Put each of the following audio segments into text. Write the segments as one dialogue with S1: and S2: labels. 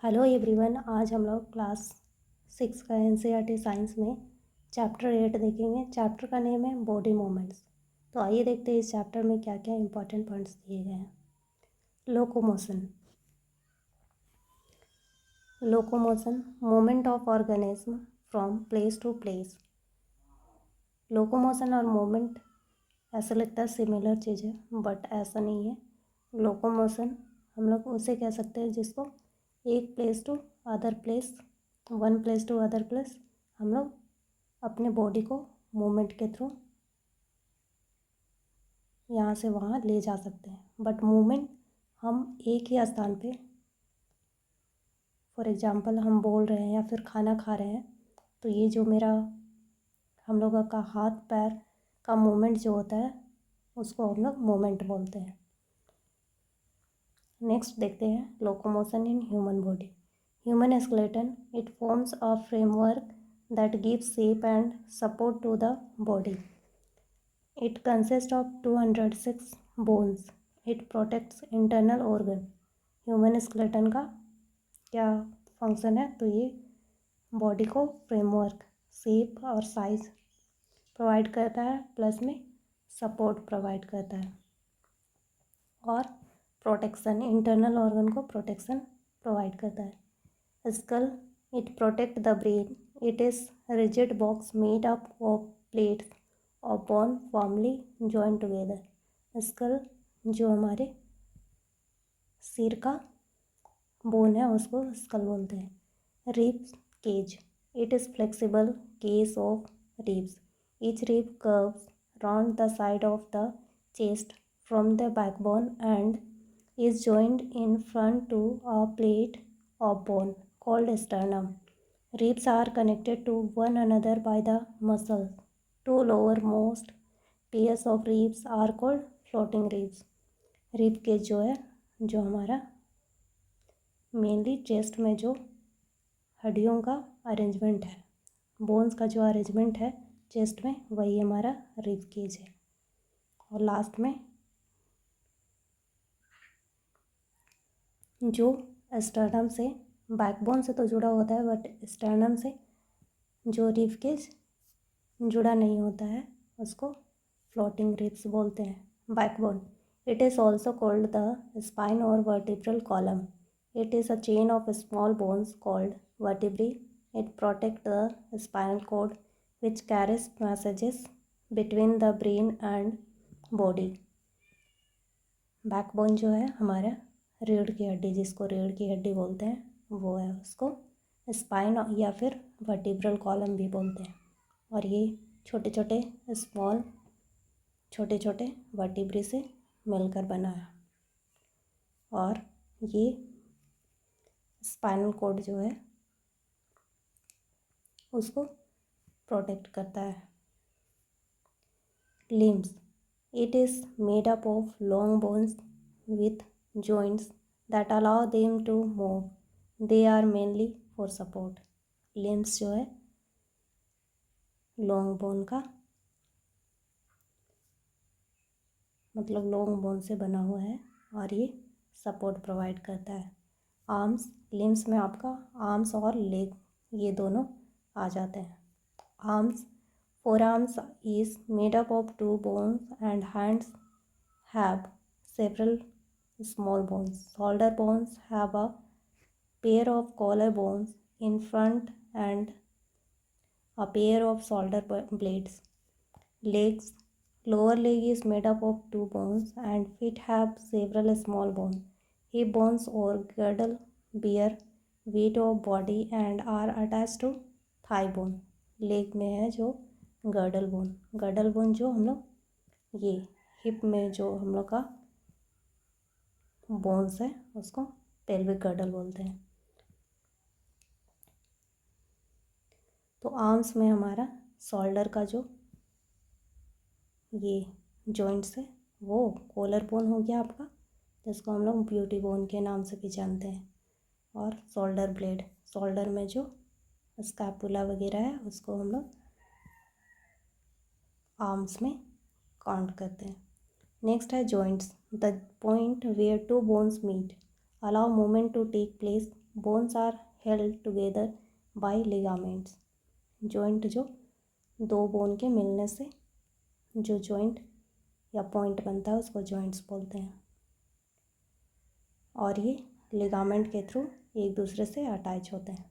S1: Hello everyone, आज हम लोग क्लास 6 का एनसीईआरटी साइंस में चैप्टर 8 देखेंगे। चैप्टर का नेम है बॉडी मूवमेंट्स। तो आइए देखते हैं इस चैप्टर में क्या क्या इंपॉर्टेंट पॉइंट्स दिए गए हैं। Locomotion. Locomotion, movement of organism from place to place. Locomotion और मूवमेंट ऐसा लगता है सिमिलर चीज़ है, बट ऐसा नहीं है। लोकोमोशन हम लोग उसे कह सकते हैं जिसको एक place to other place, one place to other place हम लोग अपने बॉडी को मूवमेंट के थ्रू यहाँ से वहाँ ले जा सकते हैं। बट मूवमेंट हम एक ही स्थान पे, फॉर एग्जांपल हम बोल रहे हैं या फिर खाना खा रहे हैं, तो ये जो मेरा हम लोगों का हाथ पैर का मूवमेंट जो होता है उसको हम लोग मूवमेंट बोलते हैं। नेक्स्ट देखते हैं locomotion in human body. Human skeleton, it forms a framework that gives shape and support to the body. It consists of 206 bones. It protects internal organ. Human skeleton का क्या फंक्शन है? तो ये body को framework, shape और size provide करता है, plus में सपोर्ट प्रोवाइड करता है और प्रोटेक्शन, इंटरनल ऑर्गन को प्रोटेक्शन प्रोवाइड करता है। Skull, it protect the brain. It is rigid box made up of plates of bone firmly joined together. Skull जो हमारे सिर का बोन है उसको स्कल बोलते हैं। Ribs cage, it is flexible case of ribs. Each rib curves round the side of the chest from the backbone and is joined in front to a plate of bone called sternum. Ribs are connected to one another by the muscles. Two lowermost pairs of ribs are called floating ribs. Rib के जो है, जो हमारा mainly chest में जो हड्डियों का arrangement है, बोन्स का जो अरेंजमेंट है चेस्ट में, वही हमारा रिब केज है। और लास्ट में जो स्टर्नम से, बैकबोन से तो जुड़ा होता है, बट स्टर्नम से जो रिब केज जुड़ा नहीं होता है उसको फ्लोटिंग रिब्स बोलते हैं। Backbone, it is also called the spine और vertebral column. It is a chain of small bones called vertebrae. It protect the spinal cord which carries messages between the brain and body. Backbone जो है हमारा रीढ़ की हड्डी, जिसको रीढ़ की हड्डी बोलते हैं, वो है, उसको स्पाइन या फिर वर्टिब्रल कॉलम भी बोलते हैं। और ये छोटे छोटे वर्टिब्रे से मिलकर बना है और ये स्पाइनल कॉर्ड जो है उसको प्रोटेक्ट करता है। Limbs, it is made up of long bones with joints that allow them to move. They are mainly for support. Limbs जो है लॉन्ग बोन का मतलब लॉन्ग बोन से बना हुआ है और ये सपोर्ट प्रोवाइड करता है। आर्म्स, लिम्स में आपका आर्म्स और लेग ये दोनों आ जाते हैं। Arms, forearms is made up of two bones and hands have several small bones. Shoulder bones have a pair of collar bones in front and a pair of shoulder blades. Legs, lower leg is made up of two bones and feet have several small bones. Hip bones or girdle bear weight of body and are attached to thigh bone. Leg में है जो girdle bone. Girdle bone जो हम लोग ये hip में जो हम लोग का बोन्स है उसको पेल्विक गर्डल बोलते हैं. तो आर्म्स में हमारा शोल्डर का जो ये जॉइंट्स है वो कॉलर बोन हो गया आपका, जिसको हम लोग ब्यूटी बोन के नाम से भी जानते हैं. और शोल्डर ब्लेड, शोल्डर में जो स्कैपुला वगैरह है उसको हम लोग आर्म्स में काउंट करते हैं. नेक्स्ट है joints, the point where two bones meet. allow movement to take place. Bones are held together by ligaments. Joint जो दो बोन के मिलने से जो जॉइंट या पॉइंट बनता है उसको जॉइंट्स बोलते हैं, और ये लिगामेंट के थ्रू एक दूसरे से अटैच होते हैं.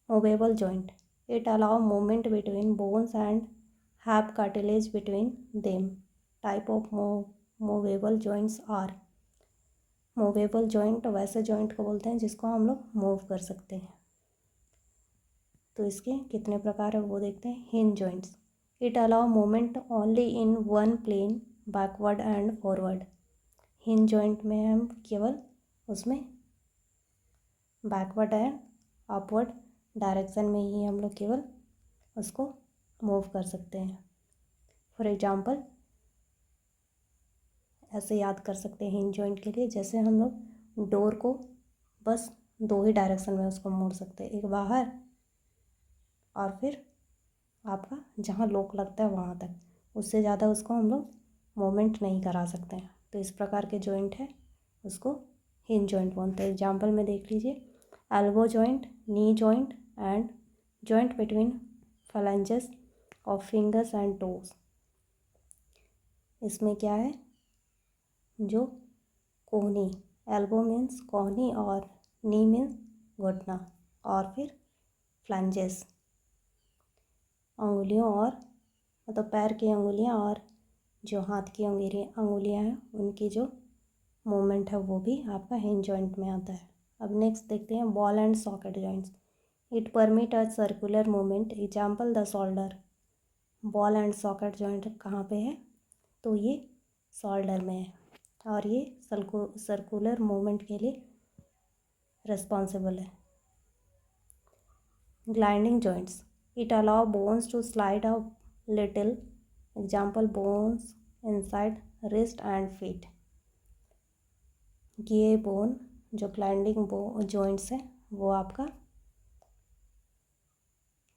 S1: Movable joint, it allow movement between bones and have cartilage between them. Type of movable joints are. Movable joint वैसे जॉइंट को बोलते हैं जिसको हम लोग मूव कर सकते हैं. तो इसके कितने प्रकार है वो देखते हैं. Hinge joints, it allow movement only in one plane backward and forward. Hinge joint में हम केवल उसमें बैकवर्ड एंड अपवर्ड डायरेक्शन में ही हम लोग केवल उसको मूव कर सकते हैं. फॉर एग्जांपल ऐसे याद कर सकते हैं हिंज जॉइंट के लिए, जैसे हम लोग डोर को बस दो ही डायरेक्शन में उसको मोड़ सकते हैं, एक बाहर और फिर आपका जहाँ लॉक लगता है वहाँ तक. उससे ज़्यादा उसको हम लोग मूवमेंट नहीं करा सकते हैं. तो इस प्रकार के जॉइंट है उसको हिंज जॉइंट बोलते हैं. एग्जांपल में देख लीजिए. Elbow joint, knee joint and joint between phalanges of fingers and toes. इसमें क्या है, जो कोहनी, एल्बो मीन्स कोहनी और नी मीन्स घुटना, और फिर फ्लैंजेस अंगुलियों और मतलब पैर की अंगुलियां और जो हाथ की अंगुलियां हैं उनकी जो मूवमेंट है वो भी आपका हिंज जॉइंट में आता है. अब नेक्स्ट देखते हैं ball and socket joints. It permit a circular movement. Example the shoulder. Ball and socket joint कहाँ पे है, तो ये शोल्डर में है और ये सर्कुलर मूवमेंट के लिए रिस्पॉन्सिबल है. Gliding joints, it allow bones to slide a little. Example bones inside wrist and feet. ये बोन जो ग्लाइडिंग जॉइंट्स है वो आपका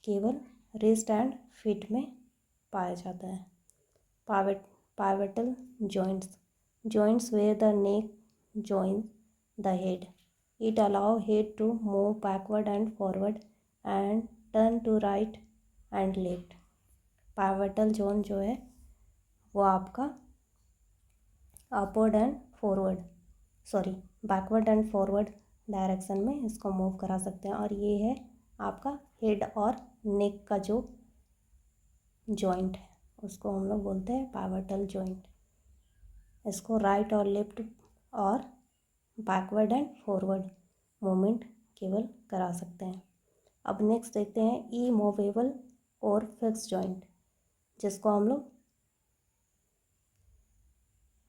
S1: केवल रिस्ट एंड फीट में पाया जाता है. Pivotal joints, joints where the neck joins the head. It allow head to move backward and forward and turn to right and left. Pivotal zone जो है वो आपका upward and forward backward and forward direction में इसको move करा सकते हैं. और ये है आपका हेड और नेक का जो जॉइंट है उसको हम लोग बोलते हैं पाइवटल जॉइंट. इसको राइट और लेफ्ट और बैकवर्ड एंड फॉरवर्ड मूवमेंट केवल करा सकते हैं. अब नेक्स्ट देखते हैं ई मूवेबल और फिक्स जॉइंट, जिसको हम लोग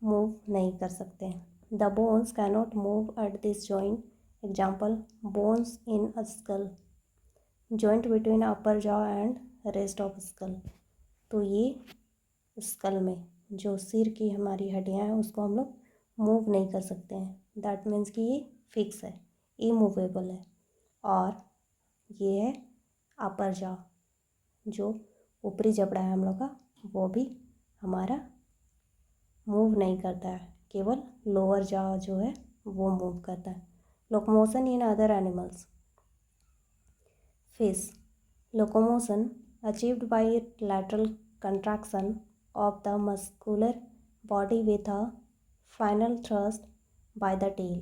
S1: मूव नहीं कर सकते हैं. The bones cannot move at this joint. Example bones in a skull. Joint between upper jaw and rest of skull. तो ये स्कल में जो सिर की हमारी हड्डियाँ हैं उसको हम लोग मूव नहीं कर सकते हैं. दैट मीन्स कि ये फिक्स है, इमूवेबल है. और ये है अपर जॉ, जो ऊपरी जबड़ा है हम लोग का, वो भी हमारा मूव नहीं करता है, केवल लोअर जॉ जो है वो मूव करता है. Locomotion in other animals. Fish. Locomotion achieved by lateral contraction of the muscular body with a final thrust by the tail.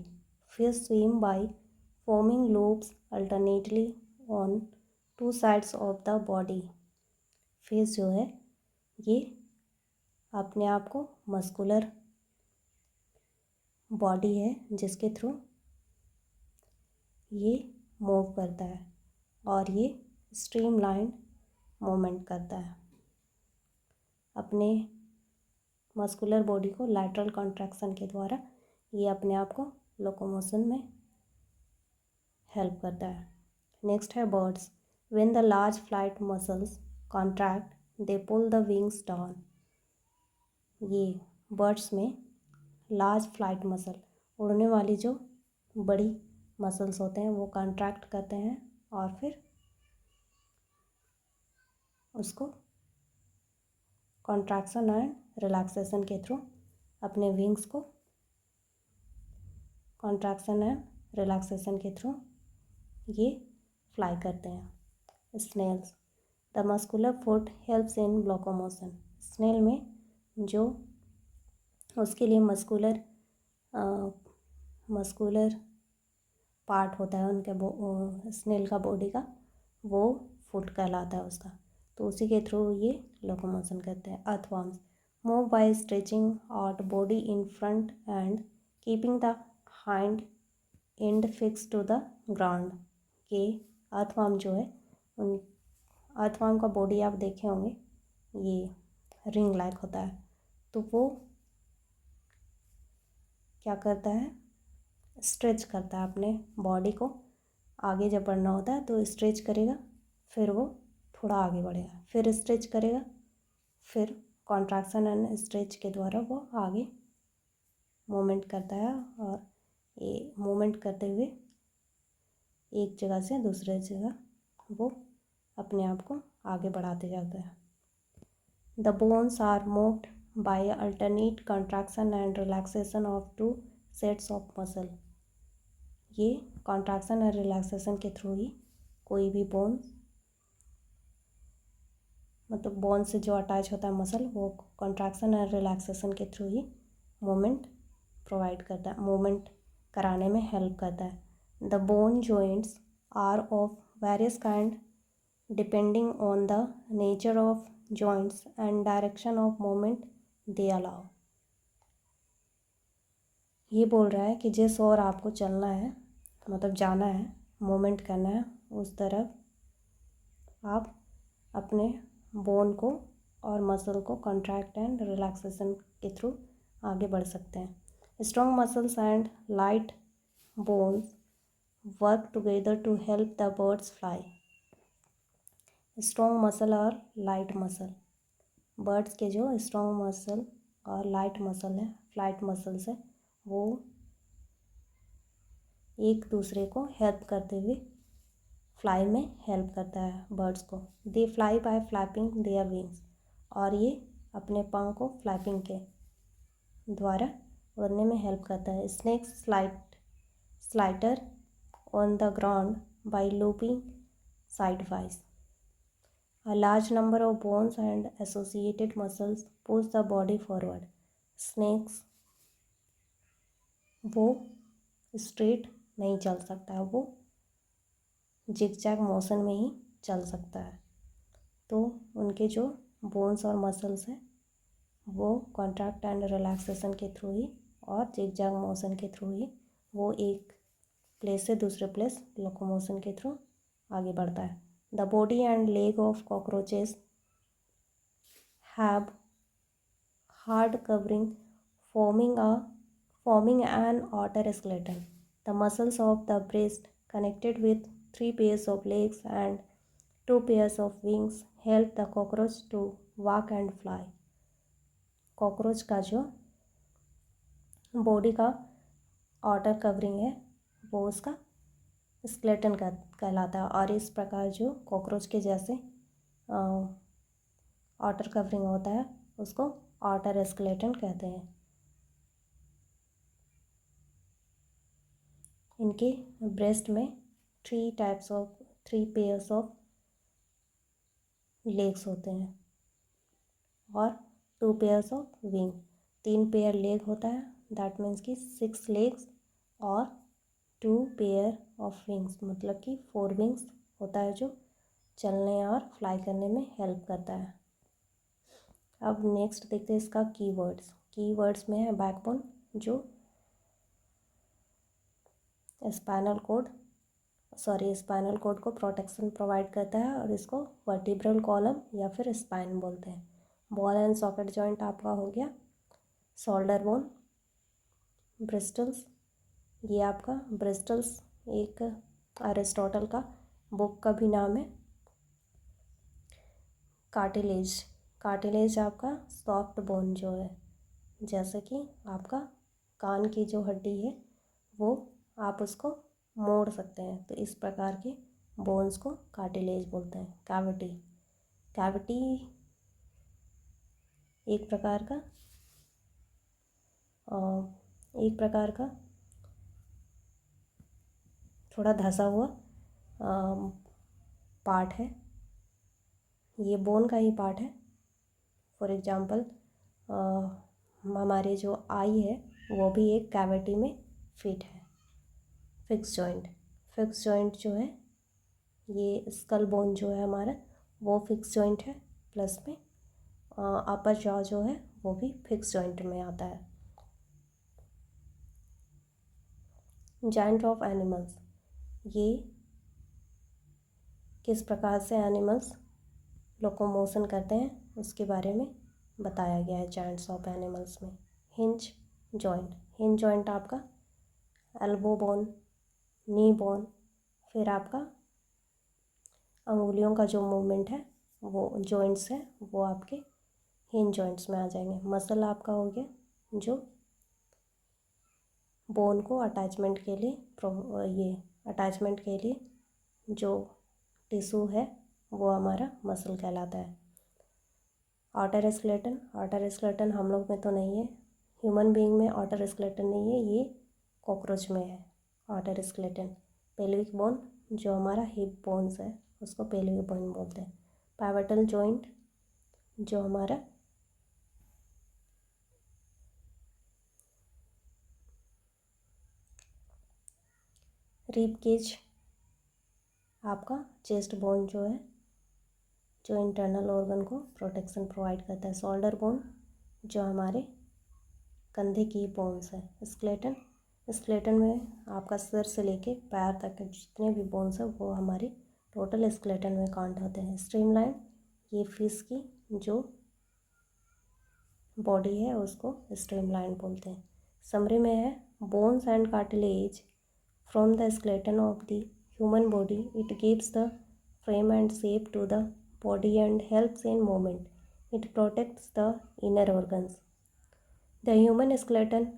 S1: Fish swim by forming loops alternately on two sides of the body. Fish जो है ये अपने आप को muscular body है जिसके through ये move करता है और ये स्ट्रीमलाइन मूवमेंट करता है. अपने मस्कुलर बॉडी को लैटरल कॉन्ट्रैक्शन के द्वारा ये अपने आप को लोकोमोशन में हेल्प करता है. नेक्स्ट है birds. When the large flight muscles contract they pull the wings down. ये बर्ड्स में लार्ज फ्लाइट मसल, उड़ने वाली जो बड़ी मसल्स होते हैं वो कॉन्ट्रैक्ट करते हैं और फिर उसको कॉन्ट्रैक्शन एंड रिलैक्सेशन के थ्रू अपने विंग्स को कॉन्ट्रैक्शन एंड रिलैक्सेशन के थ्रू ये फ्लाई करते हैं। Snails, the muscular foot helps in locomotion. Snail में जो उसके लिए मस्कुलर पार्ट होता है उनके स्नेल का बॉडी का, वो फुट कहलाता है उसका, तो उसी के थ्रू ये लोकोमोशन करते हैं। Earthworms move by stretching out body in front and keeping the hind end fix to the ground. ये अर्थवर्म जो है, उन अर्थवर्म का बॉडी आप देखे होंगे, ये रिंग लाइक होता है, तो वो क्या करता है, स्ट्रेच करता है अपने बॉडी को। आगे जब बढ़ना होता है तो स्ट्रेच करेगा, फिर वो थोड़ा आगे बढ़ेगा, फिर स्ट्रेच करेगा, फिर कॉन्ट्रैक्शन एंड स्ट्रेच के द्वारा वो आगे मूवमेंट करता है, और ये मूवमेंट करते हुए एक जगह से दूसरे जगह वो अपने आप को आगे बढ़ाते जाता है। The bones are moved by alternate contraction and relaxation of two sets of muscle. ये कॉन्ट्रैक्शन और रिलैक्सेशन के थ्रू ही कोई भी बोन, मतलब बोन से जो अटैच होता है मसल, वो कॉन्ट्रैक्शन और रिलैक्सेशन के थ्रू ही मूवमेंट प्रोवाइड करता है, मूवमेंट कराने में हेल्प करता है। The bone joints are of various kind depending on the nature of joints and direction of movement they allow. ये बोल रहा है कि जिस ओर आपको चलना है, मतलब जाना है, मूवमेंट करना है, उस तरफ आप अपने बोन को और मसल को कॉन्ट्रैक्ट एंड रिलैक्सेशन के थ्रू आगे बढ़ सकते हैं। Strong muscles and light bones work together to help the birds fly. Strong muscle और लाइट मसल, बर्ड्स के जो स्ट्रॉन्ग मसल और लाइट मसल है, फ्लाइट मसल्स है, वो एक दूसरे को हेल्प करते हुए फ्लाई में हेल्प करता है बर्ड्स को। They fly bye flapping their wings, और ये अपने पंख को फ्लैपिंग के द्वारा उड़ने में हेल्प करता है। Snakes slither on the ground by looping sideways. A large number of bones and associated muscles push the body forward. Snakes वो स्ट्रेट नहीं चल सकता है, वो जिगजैग मोशन में ही चल सकता है, तो उनके जो बोन्स और मसल्स हैं वो कॉन्ट्रैक्ट एंड रिलैक्सेशन के थ्रू ही और जिगजैग मोशन के थ्रू ही वो एक प्लेस से दूसरे प्लेस लोकोमोशन के थ्रू आगे बढ़ता है। The body and leg of cockroaches have hard covering forming an outer skeleton. The muscles of the breast, connected with 3 pairs of legs and 2 pairs of wings, help the cockroach to walk and fly. Cockroach का जो body का outer covering है वो उसका skeleton का कहलाता है, और इस प्रकार जो कॉकरोच के जैसे आउटर कवरिंग होता है उसको आउटर स्केलेटन कहते हैं। इनके ब्रेस्ट में 3 पेयर्स ऑफ लेग्स होते हैं और 2 pairs of wing, 3 pair leg होता है, दैट मीन्स कि 6 लेग्स, और 2 पेयर ऑफ विंग्स, मतलब कि 4 विंग्स होता है जो चलने और फ्लाई करने में हेल्प करता है। अब नेक्स्ट देखते हैं इसका कीवर्ड्स में है बैकबोन, जो स्पाइनल कोड को प्रोटेक्शन प्रोवाइड करता है, और इसको वर्टिब्रल कॉलम या फिर स्पाइन बोलते हैं। बॉल एंड सॉकेट जॉइंट आपका हो गया। शोल्डर बोन, ब्रिस्टल्स, ये आपका ब्रिस्टल्स एक अरिस्टोटल का बुक का भी नाम है। कार्टिलेज आपका सॉफ्ट बोन जो है, जैसे कि आपका कान की जो हड्डी है वो आप उसको मोड़ सकते हैं, तो इस प्रकार के बोन्स को कार्टिलेज बोलते हैं। कैविटी एक प्रकार का थोड़ा धंसा हुआ पार्ट है, ये बोन का ही पार्ट है। फॉर एग्जांपल हमारे जो आई है वो भी एक कैविटी में फिट है। फिक्स जॉइंट जो है, ये स्कल बोन जो है हमारा वो फिक्स जॉइंट है, प्लस में अपर जॉ जो है वो भी फिक्स जॉइंट में आता है। जॉइंट ऑफ एनिमल्स, ये किस प्रकार से एनिमल्स लोकोमोशन करते हैं उसके बारे में बताया गया है जॉइंट्स ऑफ एनिमल्स में। हिंज जॉइंट आपका एल्बो बोन, नी बोन, फिर आपका अंगुलियों का जो मूवमेंट है वो जॉइंट्स है वो आपके हिंज जॉइंट्स में आ जाएंगे। मसल आपका हो गया जो बोन को अटैचमेंट के लिए जो टिश्यू है वो हमारा मसल कहलाता है। आउटर स्केलेटन हम लोग में तो नहीं है, ह्यूमन बीइंग में आउटर स्केलेटन नहीं है, ये कॉकरोच में है आउटर स्केलेटन। पेल्विक बोन जो हमारा हिप बोन्स है उसको पेल्विक बोन बोलते हैं। पाइवटल जॉइंट जो हमारा रिब केज आपका चेस्ट बोन जो है जो इंटरनल ऑर्गन को प्रोटेक्शन प्रोवाइड करता है। शोल्डर बोन जो हमारे कंधे की बोन्स है। स्केलेटन में आपका सिर से लेके पैर तक के जितने भी बोन्स हैं वो हमारे टोटल स्केलेटन में काउंट होते हैं। स्ट्रीमलाइन, ये फिश की जो बॉडी है उसको स्ट्रीमलाइन बोलते हैं। समरी में है bones and cartilage from the skeleton of the human body, it gives the frame and shape to the body and helps in movement. It protects the inner organs. The human skeleton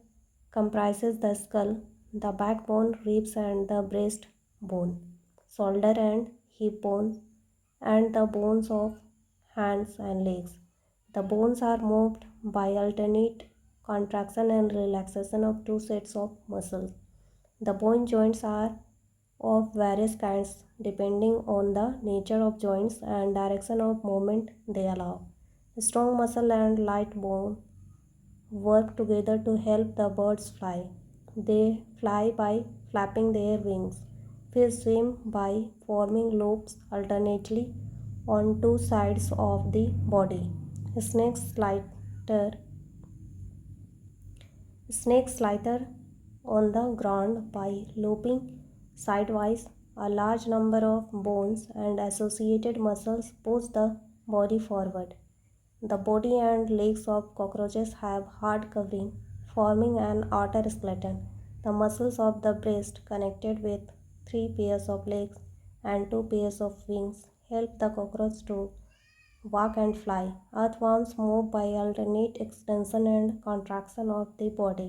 S1: comprises the skull, the backbone, ribs and the breast bone, shoulder and hip bones, and the bones of hands and legs. The bones are moved by alternate contraction and relaxation of two sets of muscles. The bone joints are of various kinds depending on the nature of joints and direction of movement they allow. Strong muscle and light bone work together to help the birds fly. They fly by flapping their wings. Fish swim by forming loops alternately on two sides of the body. Snakes slither on the ground by looping sidewise. A large number of bones and associated muscles push the body forward. The body and legs of cockroaches have hard covering, forming an outer skeleton. The muscles of the breast, connected with 3 pairs of legs and 2 pairs of wings, help the cockroach to walk and fly. Earthworms move by alternate extension and contraction of the body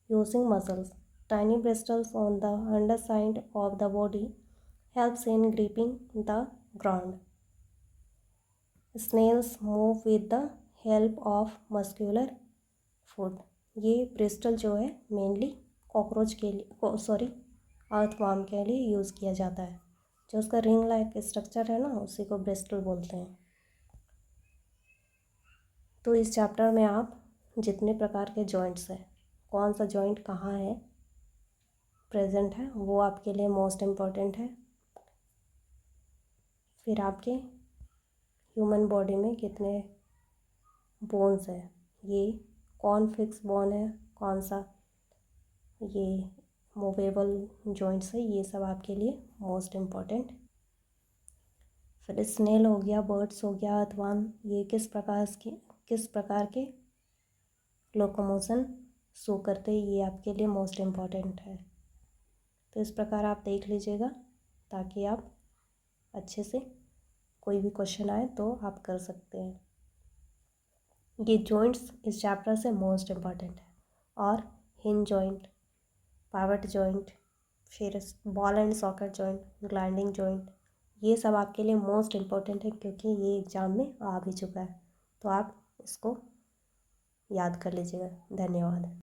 S1: using muscles. Tiny bristles on the underside of the body helps in gripping the ground. Snails move with the help of muscular foot. ये Bristol जो है mainly cockroach के लिए earthworm के लिए use किया जाता है। जो उसका रिंग लाइक स्ट्रक्चर है ना उसी को ब्रिस्टल बोलते हैं। तो इस चैप्टर में आप जितने प्रकार के जॉइंट्स हैं, कौन सा जॉइंट कहाँ है प्रेजेंट है वो आपके लिए मोस्ट इम्पॉर्टेंट है। फिर आपके ह्यूमन बॉडी में कितने बोन्स हैं, ये कौन फिक्स बोन है, कौन सा ये मूवेबल जॉइंट्स है, ये सब आपके लिए मोस्ट इम्पॉर्टेंट। फिर स्नेल हो गया, बर्ड्स हो गया, अर्थवर्म, ये किस प्रकार के लोकोमोशन शो करते हैं, ये आपके लिए मोस्ट इम्पॉर्टेंट है। तो इस प्रकार आप देख लीजिएगा ताकि आप अच्छे से कोई भी क्वेश्चन आए तो आप कर सकते हैं। ये जॉइंट्स इस चैप्टर से मोस्ट इम्पॉर्टेंट है। और हिंज जॉइंट, पाइवट जॉइंट, फिर ball and socket joint, gliding joint, ये सब आपके लिए मोस्ट इम्पॉर्टेंट है क्योंकि ये एग्ज़ाम में आ भी चुका है। तो आप इसको याद कर लीजिएगा। धन्यवाद।